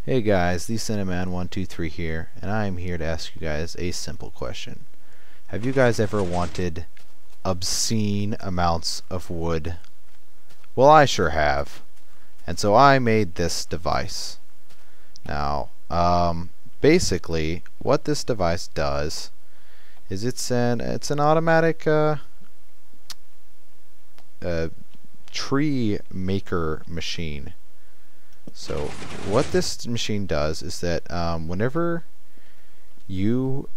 Hey guys, TheCinnaman123 here, and I am here to ask you guys a simple question. Have you guys ever wanted obscene amounts of wood? Well, I sure have. And so I made this device. Now, basically, what this device does is it's an automatic tree maker machine. So what this machine does is that whenever you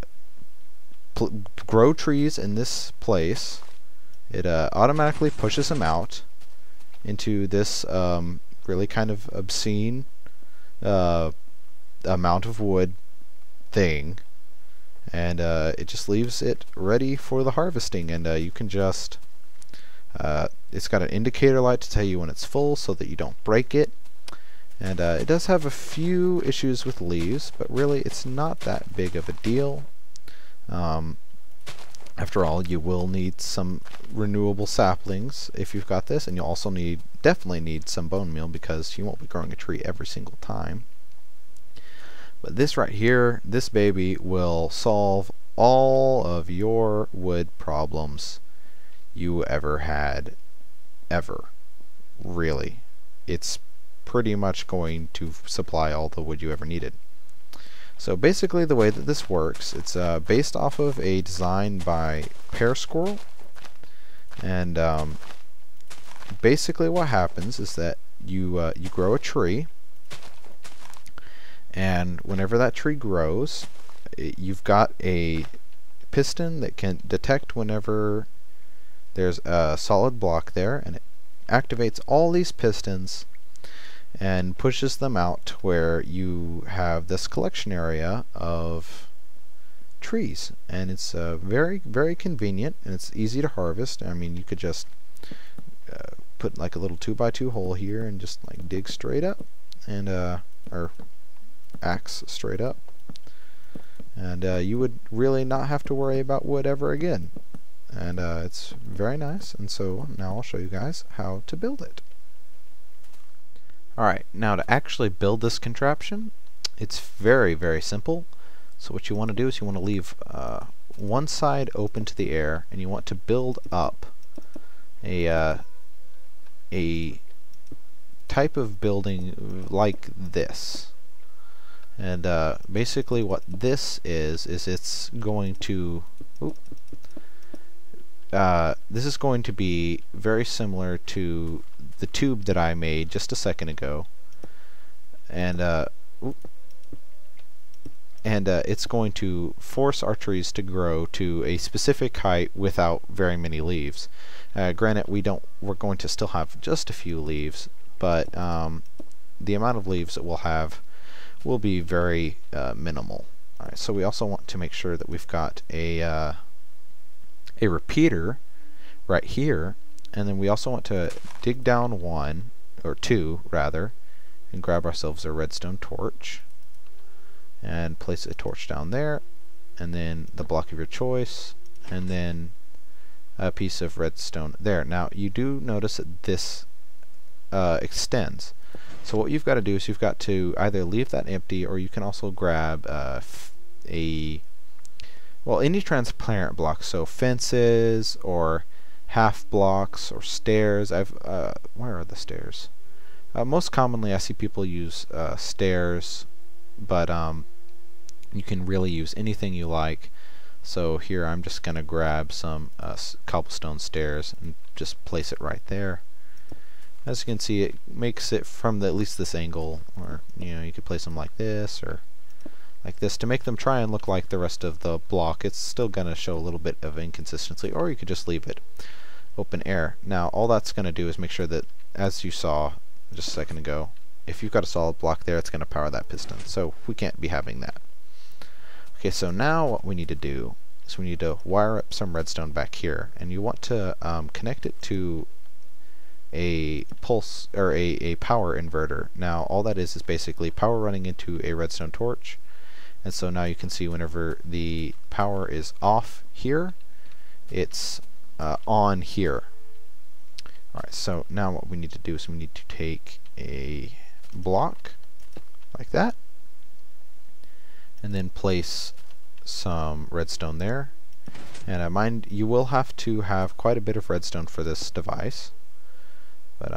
grow trees in this place, it automatically pushes them out into this really kind of obscene amount of wood thing, and it just leaves it ready for the harvesting. And you can just it's got an indicator light to tell you when it's full so that you don't break it. And it does have a few issues with leaves, but really it's not that big of a deal. After all, you will need some renewable saplings if you've got this, and you'll also definitely need some bone meal because you won't be growing a tree every single time. But this right here, this baby will solve all of your wood problems you ever had, ever. Really. It's pretty much going to supply all the wood you ever needed. So basically the way that this works, it's based off of a design by Pear Squirrel, and basically what happens is that you grow a tree, and whenever that tree grows, you've got a piston that can detect whenever there's a solid block there, and it activates all these pistons and pushes them out where you have this collection area of trees. And it's very, very convenient, and it's easy to harvest. I mean, you could just put like a little 2x2 hole here and just like dig straight up, and or axe straight up, and you would really not have to worry about wood ever again. And it's very nice, and so now I'll show you guys how to build it. Alright, now to actually build this contraption, it's very, very simple. So what you want to do is you want to leave one side open to the air, and you want to build up a type of building like this. And basically what this is it's going to this is going to be very similar to the tube that I made just a second ago, and it's going to force our trees to grow to a specific height without very many leaves. Granted, we're going to still have just a few leaves, but the amount of leaves that we'll have will be very minimal. Alright, so we also want to make sure that we've got a repeater right here, and then we also want to dig down one, or two rather, and grab ourselves a redstone torch and place a torch down there, and then the block of your choice, and then a piece of redstone there. Now you do notice that this extends, so what you've got to do is you've got to either leave that empty, or you can also grab any transparent block, so fences or half blocks or stairs. Where are the stairs? Most commonly I see people use stairs, but you can really use anything you like. So here I'm just gonna grab some cobblestone stairs and just place it right there. As you can see, it makes it from at least this angle, or you could place them like this or like this to make them try and look like the rest of the block. It's still gonna show a little bit of inconsistency, or you could just leave it open air. Now all that's gonna do is make sure that, as you saw just a second ago, if you've got a solid block there, it's gonna power that piston, so we can't be having that. Okay, so now what we need to do is we need to wire up some redstone back here, and you want to connect it to a pulse or a power inverter. Now all that is basically power running into a redstone torch. And so now you can see whenever the power is off here, it's on here. Alright, so now what we need to do is we need to take a block like that, and then place some redstone there. And mind you will have to have quite a bit of redstone for this device, but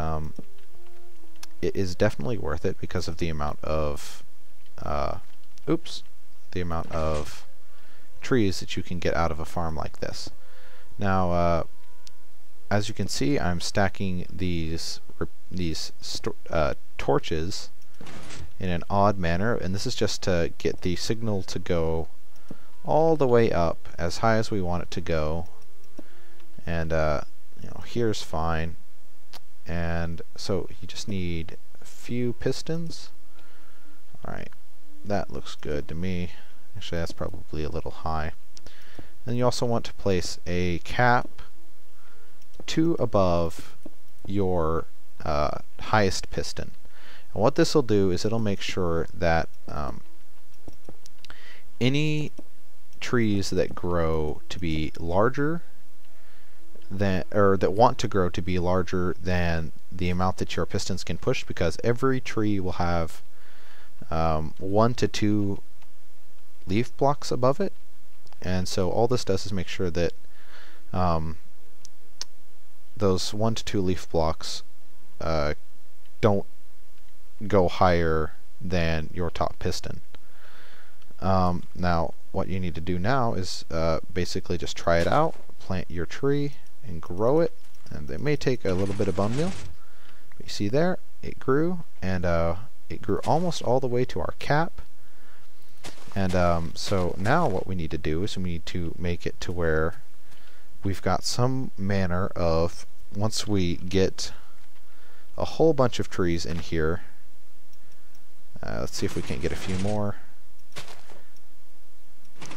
it is definitely worth it because of the amount of the amount of trees that you can get out of a farm like this. Now, as you can see, I'm stacking these torches in an odd manner, and this is just to get the signal to go all the way up as high as we want it to go. And here's fine. And so you just need a few pistons. Alright, that looks good to me. Actually, that's probably a little high. And you also want to place a cap to above your highest piston. And what this will do is it'll make sure that any trees that grow to be larger than, or that want to grow to be larger than the amount that your pistons can push, because every tree will have 1 to 2 leaf blocks above it, and so all this does is make sure that those 1 to 2 leaf blocks don't go higher than your top piston. Now what you need to do now is basically just try it out, plant your tree and grow it, and it may take a little bit of bone meal, but you see there it grew, and it grew almost all the way to our cap. And so now what we need to do is we need to make it to where we've got some manner of, once we get a whole bunch of trees in here, let's see if we can't get a few more.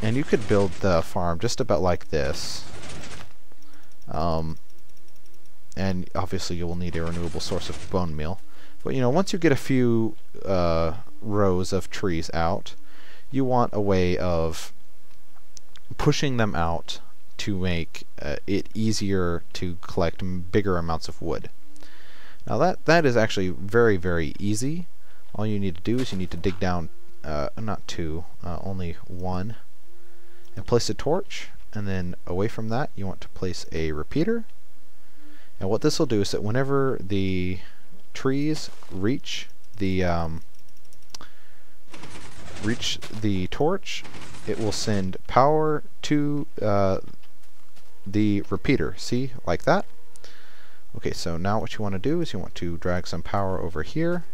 And you could build the farm just about like this. And obviously you will need a renewable source of bone meal. But once you get a few rows of trees out, you want a way of pushing them out to make it easier to collect bigger amounts of wood. Now that is actually very, very easy. All you need to do is you need to dig down, not 2, only 1, and place a torch, and then away from that you want to place a repeater. And what this will do is that whenever the trees reach the torch, it will send power to the repeater. See, like that. Okay, so now what you want to do is you want to drag some power over here,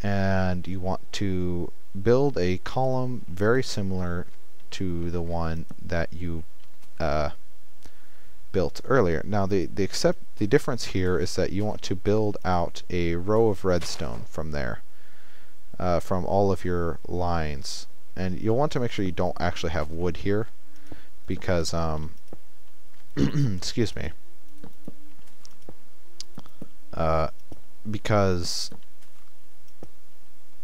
and you want to build a column very similar to the one that you built earlier. Now the difference here is that you want to build out a row of redstone from there, from all of your lines, and you'll want to make sure you don't actually have wood here, because excuse me, because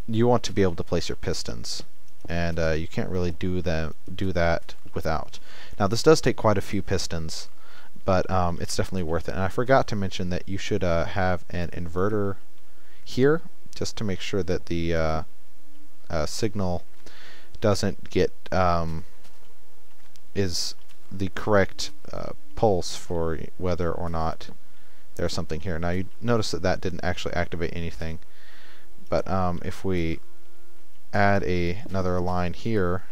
you want to be able to place your pistons, and you can't really do that without. Now this does take quite a few pistons, but it's definitely worth it. And I forgot to mention that you should have an inverter here, just to make sure that the signal doesn't get is the correct pulse for whether or not there's something here. Now you notice that didn't actually activate anything, but if we add another line here,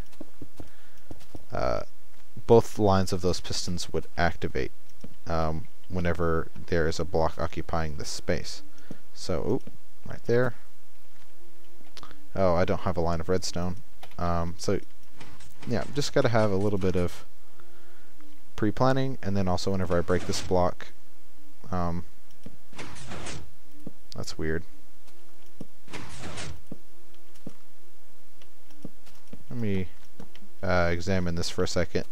both lines of those pistons would activate whenever there is a block occupying this space. So, right there. Oh, I don't have a line of redstone. So, yeah, just got to have a little bit of pre-planning, and then also whenever I break this block, that's weird. Let me examine this for a second.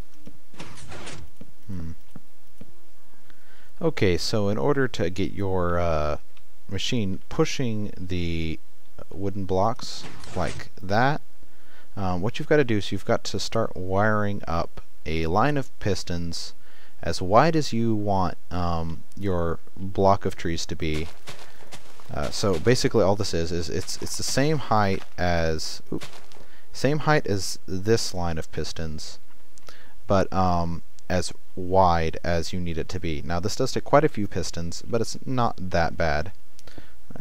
Okay, so in order to get your machine pushing the wooden blocks like that, what you've got to do is you've got to start wiring up a line of pistons as wide as you want your block of trees to be. So basically all this is it's the same height as same height as this line of pistons, but as wide as you need it to be. Now this does take quite a few pistons, but it's not that bad.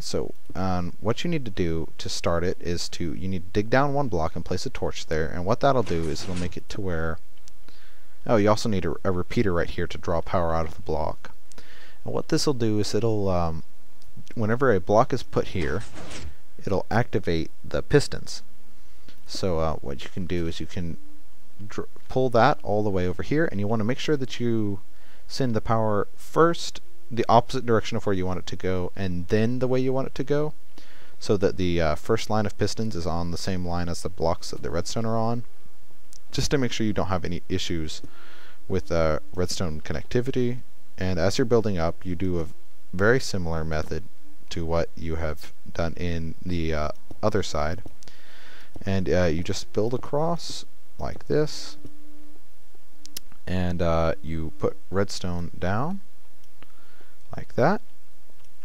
So what you need to do to start it is you need to dig down one block and place a torch there, and what that'll do is it'll make it to where, oh, you also need a repeater right here to draw power out of the block. And what this will do is it'll, whenever a block is put here, it'll activate the pistons. So what you can do is you can pull that all the way over here, and you want to make sure that you send the power first the opposite direction of where you want it to go, and then the way you want it to go, so that the first line of pistons is on the same line as the blocks that the redstone are on, just to make sure you don't have any issues with redstone connectivity. And as you're building up, you do a very similar method to what you have done in the other side, and you just build across like this, and you put redstone down like that.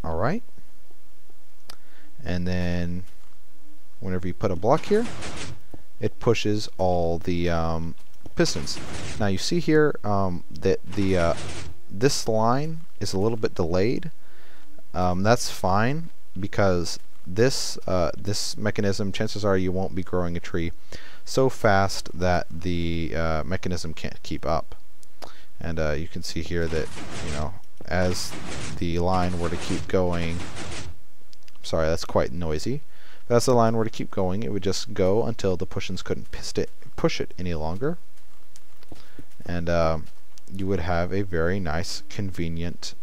Alright, and then whenever you put a block here, it pushes all the pistons. Now you see here that this line is a little bit delayed. That's fine, because this mechanism, chances are you won't be growing a tree so fast that the mechanism can't keep up. And you can see here that, you know, as the line were to keep going, sorry, that's quite noisy, but as the line were to keep going, it would just go until the push-ins couldn't push it any longer, and you would have a very nice, convenient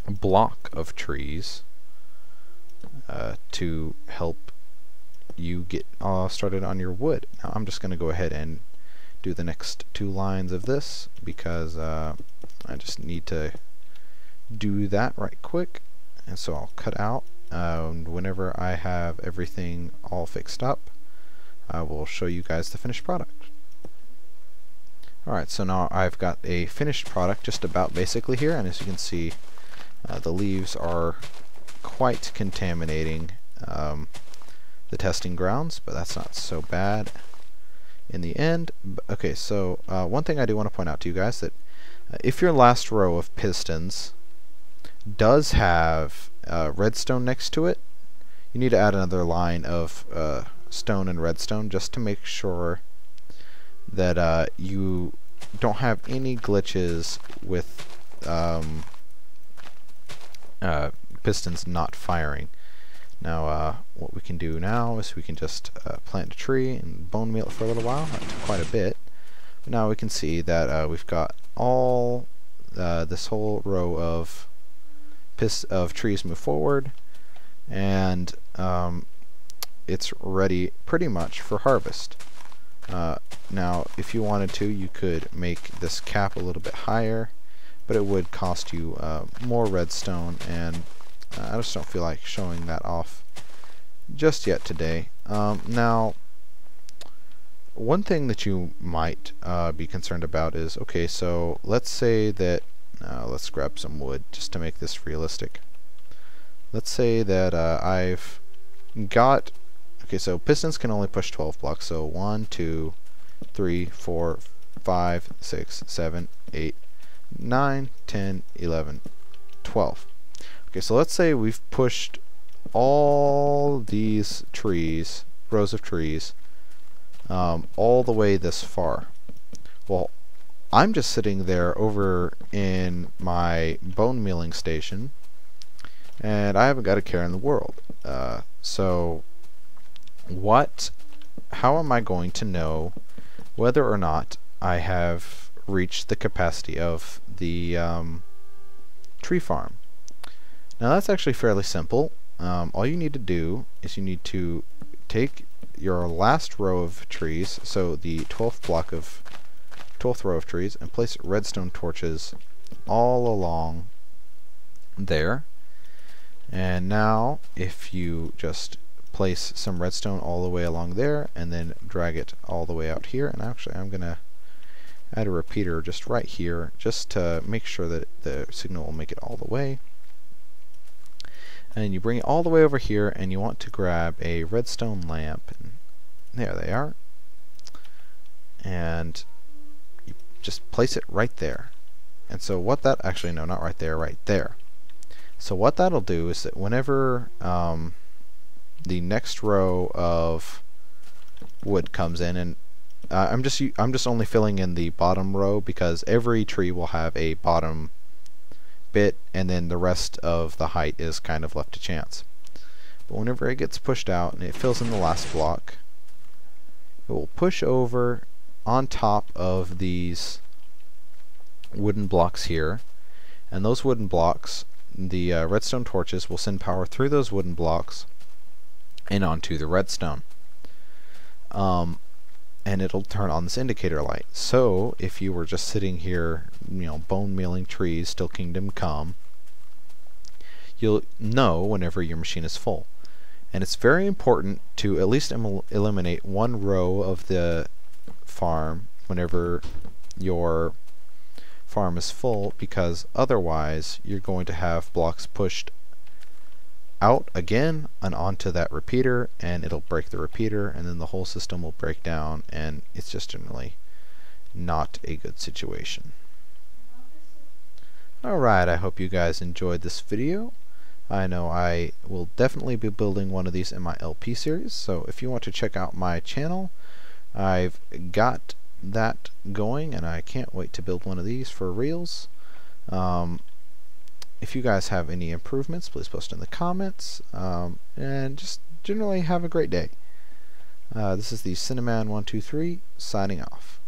block of trees to help you get started on your wood. Now I'm just going to go ahead and do the next 2 lines of this, because I just need to do that right quick, and so I'll cut out, and whenever I have everything all fixed up, I will show you guys the finished product. Alright, so now I've got a finished product just about basically here, and as you can see, the leaves are quite contaminating the testing grounds, but that's not so bad in the end. Okay, so one thing I do want to point out to you guys, that if your last row of pistons does have redstone next to it, you need to add another line of stone and redstone, just to make sure that you don't have any glitches with pistons not firing. Now what we can do now is we can just plant a tree and bone meal it for a little while. That took quite a bit. But now we can see that we've got all this whole row of trees move forward, and it's ready pretty much for harvest. Now if you wanted to, you could make this cap a little bit higher, but it would cost you more redstone, and I just don't feel like showing that off just yet today. Now one thing that you might be concerned about is, okay, so let's say that let's grab some wood just to make this realistic. Let's say that I've got, okay, so pistons can only push 12 blocks, so 1, 2, 3, 4, 5, 6, 7, 8, 9, 10, 11, 12. Okay, so let's say we've pushed all these trees, rows of trees, all the way this far. Well, I'm just sitting there over in my bone mealing station, and I haven't got a care in the world. So how am I going to know whether or not I have reached the capacity of the tree farm? Now that's actually fairly simple. All you need to do is you need to take your last row of trees, so the 12th row of trees, and place redstone torches all along there. And now if you just place some redstone all the way along there, and then drag it all the way out here, and actually I'm gonna add a repeater just right here, just to make sure that the signal will make it all the way. And you bring it all the way over here, and you want to grab a redstone lamp, and There they are. And you just place it right there. And so what that, actually no, not right there, right there. So what that'll do is that whenever the next row of wood comes in, and I'm just only filling in the bottom row because every tree will have a bottom bit, and then the rest of the height is kind of left to chance. But whenever it gets pushed out and it fills in the last block, it will push over on top of these wooden blocks here, and those wooden blocks, the redstone torches will send power through those wooden blocks and onto the redstone. And it'll turn on this indicator light. So if you were just sitting here, bone mealing trees till kingdom come, you'll know whenever your machine is full. And it's very important to at least eliminate one row of the farm whenever your farm is full, because otherwise you're going to have blocks pushed out again and onto that repeater, and it'll break the repeater, and then the whole system will break down, and it's just generally not a good situation. Alright, I hope you guys enjoyed this video. I know I will definitely be building one of these in my LP series, so if you want to check out my channel, I've got that going, and I can't wait to build one of these for reals. If you guys have any improvements, please post in the comments, and just generally have a great day. This is the TheCinnaman123 signing off.